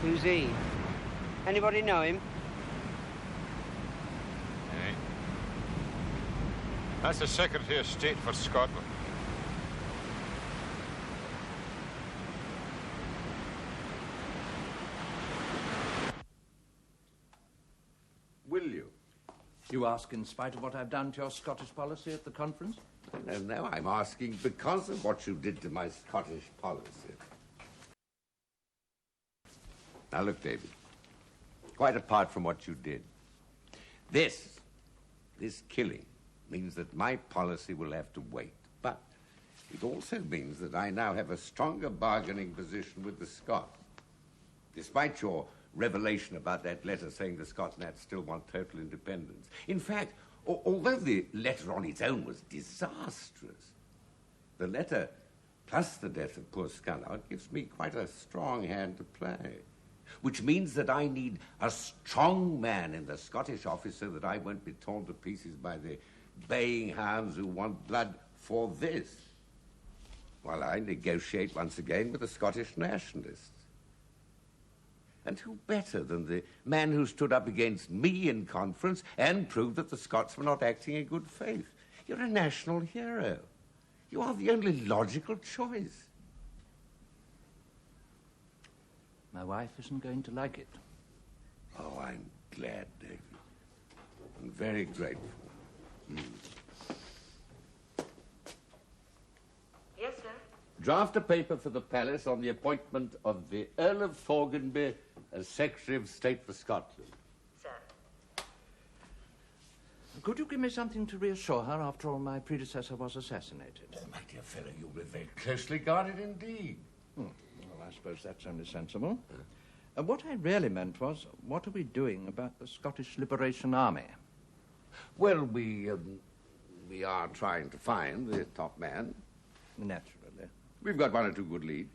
Who's he? Anybody know him? Aye. That's the Secretary of State for Scotland. Will you? You ask in spite of what I've done to your Scottish policy at the conference? No, I'm asking because of what you did to my Scottish policy. Now look, David, quite apart from what you did, this killing means that my policy will have to wait. But it also means that I now have a stronger bargaining position with the Scots. Despite your revelation about that letter saying the Scots still want total independence. In fact, although the letter on its own was disastrous, the letter plus the death of poor Cellier gives me quite a strong hand to play. Which means that I need a strong man in the Scottish office so that I won't be torn to pieces by the baying hounds who want blood for this, while I negotiate once again with the Scottish nationalists. And who better than the man who stood up against me in conference and proved that the Scots were not acting in good faith? You're a national hero. You are the only logical choice. My wife isn't going to like it. Oh, I'm glad, David. I'm very grateful. Yes, sir. Draft a paper for the palace on the appointment of the Earl of Thorganby as Secretary of State for Scotland. Sir. Could you give me something to reassure her after all my predecessor was assassinated? Oh, my dear fellow, you'll be very closely guarded indeed. Well, I suppose that's only sensible. What I really meant was, what are we doing about the Scottish Liberation Army? Well, we are trying to find the top man. Naturally. We've got one or two good leads.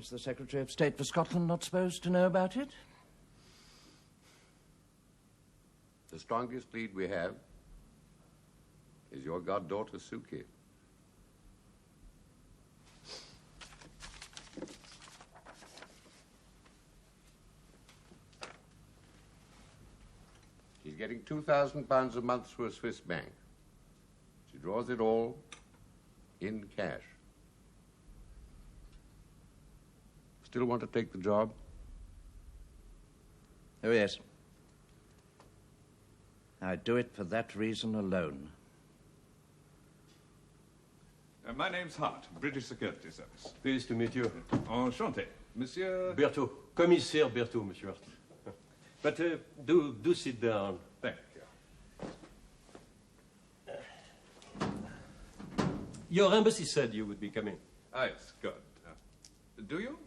Is the Secretary of State for Scotland not supposed to know about it? The strongest lead we have is your goddaughter, Suki. She's getting £2,000 a month through a Swiss bank. She draws it all in cash. Still want to take the job? Oh, yes. I do it for that reason alone. My name's Hart, British Security Service. Pleased to meet you. Enchanté. Monsieur... Berthaud. Commissaire Berthaud, monsieur Hart. But do sit down. Thank you. Your embassy said you would be coming. Ah, yes, good. Do you?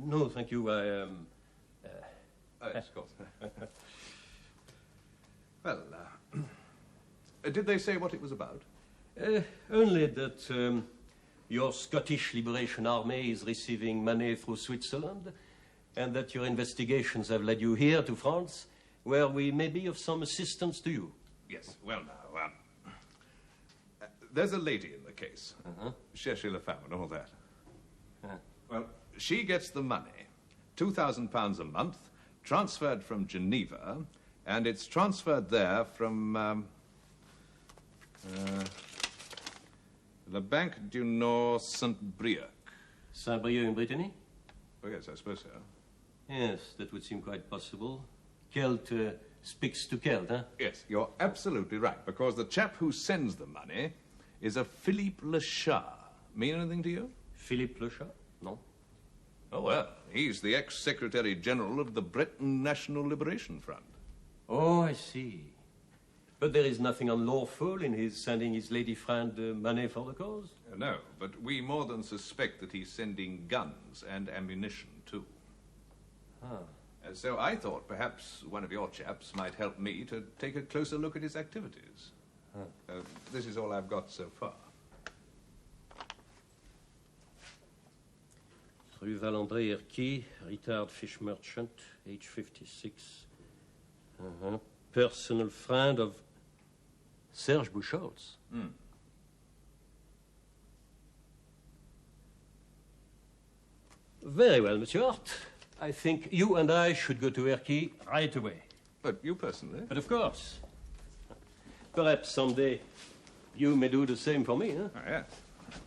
No, thank you. I am... Oh, yes, of course. Well, did they say what it was about? Only that your Scottish Liberation Army is receiving money through Switzerland, and that your investigations have led you here to France, where we may be of some assistance to you. Yes, well now, there's a lady in the case. Cherchez la femme and all that. Well, she gets the money, £2,000 a month, transferred from Geneva, and it's transferred there from the Banque du Nord Saint-Brieuc. Saint-Brieuc in Brittany? Oh, yes, I suppose so. Yes, that would seem quite possible. Celt speaks to Celt, huh? Yes, you're absolutely right, because the chap who sends the money is a Philippe Le Chat. Mean anything to you? Philippe Le Chat? No. Oh, well, he's the ex-Secretary General of the Breton National Liberation Front. Oh, I see. But there is nothing unlawful in his sending his lady friend money for the cause? No, but we more than suspect that he's sending guns and ammunition, too. So I thought perhaps one of your chaps might help me to take a closer look at his activities. This is all I've got so far. Rue Valandré Erquy, retired fish merchant, age 56. Personal friend of Serge Buchholz. Very well, Monsieur Hart. I think you and I should go to Erkey right away. But you personally? But of course. Perhaps someday you may do the same for me, huh? Ah, yes.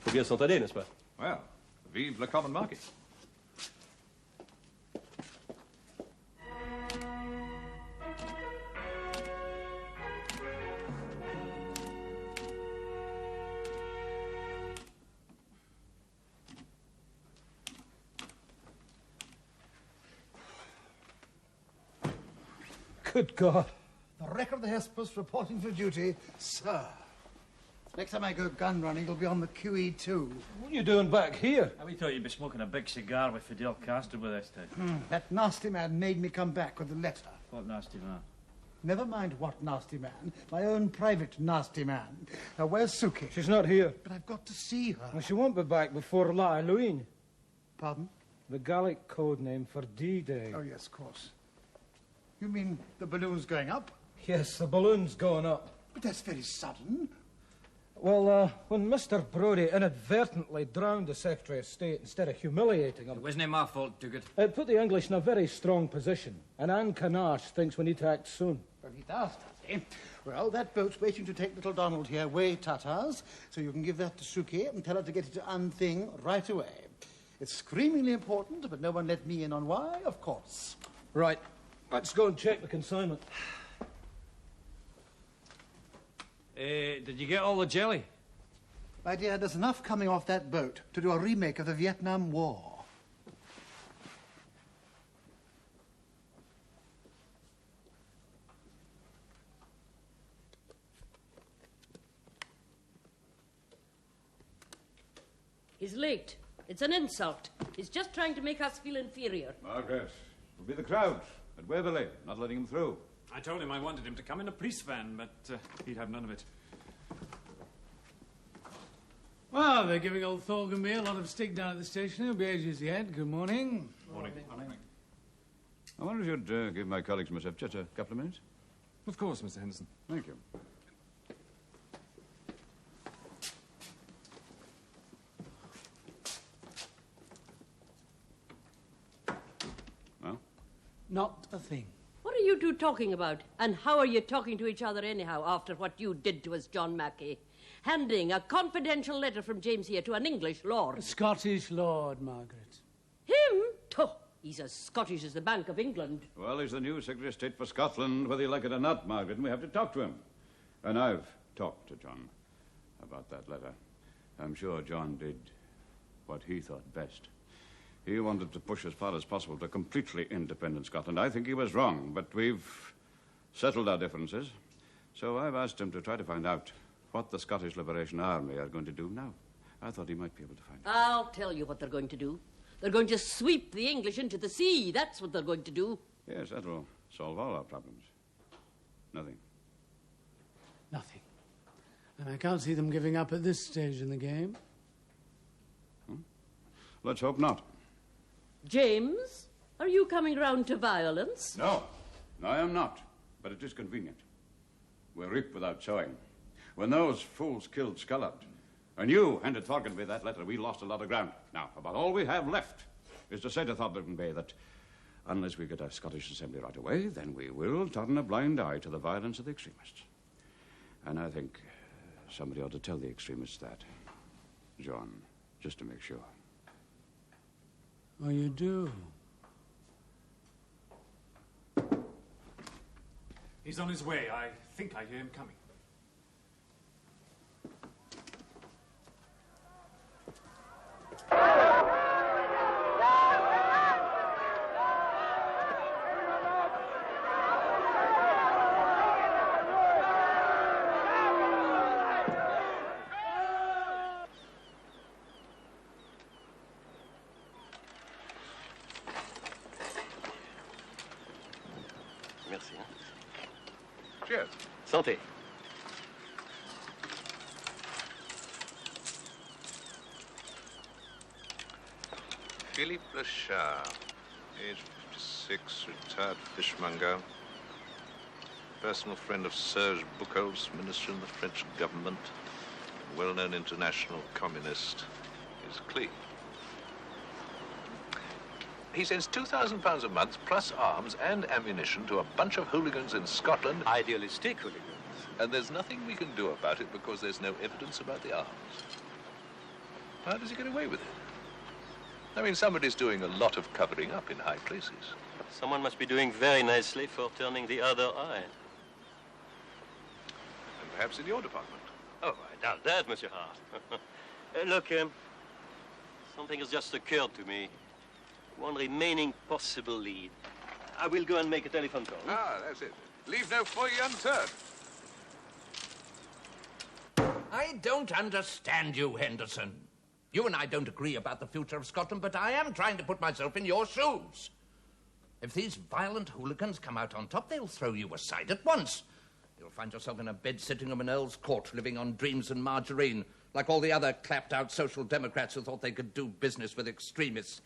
Faut bien s'entendre, n'est-ce pas? Well, vive le common market. Good God. The wreck of the Hesperus reporting for duty, sir. Next time I go gun running, it'll be on the QE2. What are you doing back here? We thought you'd be smoking a big cigar with Fidel Castro with us today. That nasty man made me come back with a letter. What nasty man? Never mind what nasty man. My own private nasty man. Now, where's Suki? She's not here. But I've got to see her. Well, she won't be back before La Halloween. Pardon? The Gallic code name for D-Day. Oh, yes, of course. You mean the balloon's going up? Yes, the balloon's going up. But that's very sudden. Well, when Mr. Brodie inadvertently drowned the Secretary of State instead of humiliating him... It wasn't my fault, Duguid. It put the English in a very strong position, and Anne Canache thinks we need to act soon. Well, he does he? Well, that boat's waiting to take little Donald here way Tatars, so you can give that to Suki and tell her to get it to Unthing right away. It's screamingly important, but no one let me in on why, of course. Right. Let's go and check the consignment. Did you get all the jelly? My dear, there's enough coming off that boat to do a remake of the Vietnam War. He's late. It's an insult. He's just trying to make us feel inferior. Margaret, it'll be the crowd at Waverley, not letting him through. I told him I wanted him to come in a police van, but he'd have none of it. Well, they're giving old Thorganby a lot of stick down at the station. He'll be ages yet. Good morning. Morning. I wonder if you'd give my colleagues and myself just a couple of minutes. Of course, Mr. Henderson. Thank you. Well? Not a thing. What are you two talking about? And how are you talking to each other anyhow after what you did to us, John Mackey? Handing a confidential letter from James here to an English lord. A Scottish lord, Margaret. Him? Oh, he's as Scottish as the Bank of England. Well, he's the new Secretary of State for Scotland, whether you like it or not, Margaret, and we have to talk to him. And I've talked to John about that letter. I'm sure John did what he thought best. He wanted to push as far as possible to completely independent Scotland. I think he was wrong, but we've settled our differences. So I've asked him to try to find out what the Scottish Liberation Army are going to do now. I thought he might be able to find out. I'll tell you what they're going to do. They're going to sweep the English into the sea. That's what they're going to do. Yes, that'll solve all our problems. Nothing. Nothing. And I can't see them giving up at this stage in the game. Let's hope not. James, are you coming round to violence? No, I am not. But it is convenient. We reap without sowing. When those fools killed Scullard, and you handed Thorganby that letter, we lost a lot of ground. Now, about all we have left is to say to Thorganby that unless we get a Scottish Assembly right away, then we will turn a blind eye to the violence of the extremists. And I think somebody ought to tell the extremists that, John, just to make sure. Oh, you do? He's on his way. I think I hear him coming. Merci. Cheers. Santé. Philippe Lachard, age 56, retired fishmonger. Personal friend of Serge Buchholz, minister in the French government. Well-known international communist. Is clean. He sends £2,000 a month plus arms and ammunition to a bunch of hooligans in Scotland. Idealistic hooligans. And there's nothing we can do about it because there's no evidence about the arms. How does he get away with it? I mean, somebody's doing a lot of covering up in high places. Someone must be doing very nicely for turning the other eye. And perhaps in your department. Oh, I doubt that, Monsieur Hart. Look, something has just occurred to me. One remaining possible lead. I will go and make a telephone call. Ah, that's it. Leave no foy unturned. I don't understand you, Henderson. You and I don't agree about the future of Scotland, but I am trying to put myself in your shoes. If these violent hooligans come out on top, they'll throw you aside at once. You'll find yourself in a bed sitting room in Earl's Court, living on dreams and margarine, like all the other clapped-out social democrats who thought they could do business with extremists.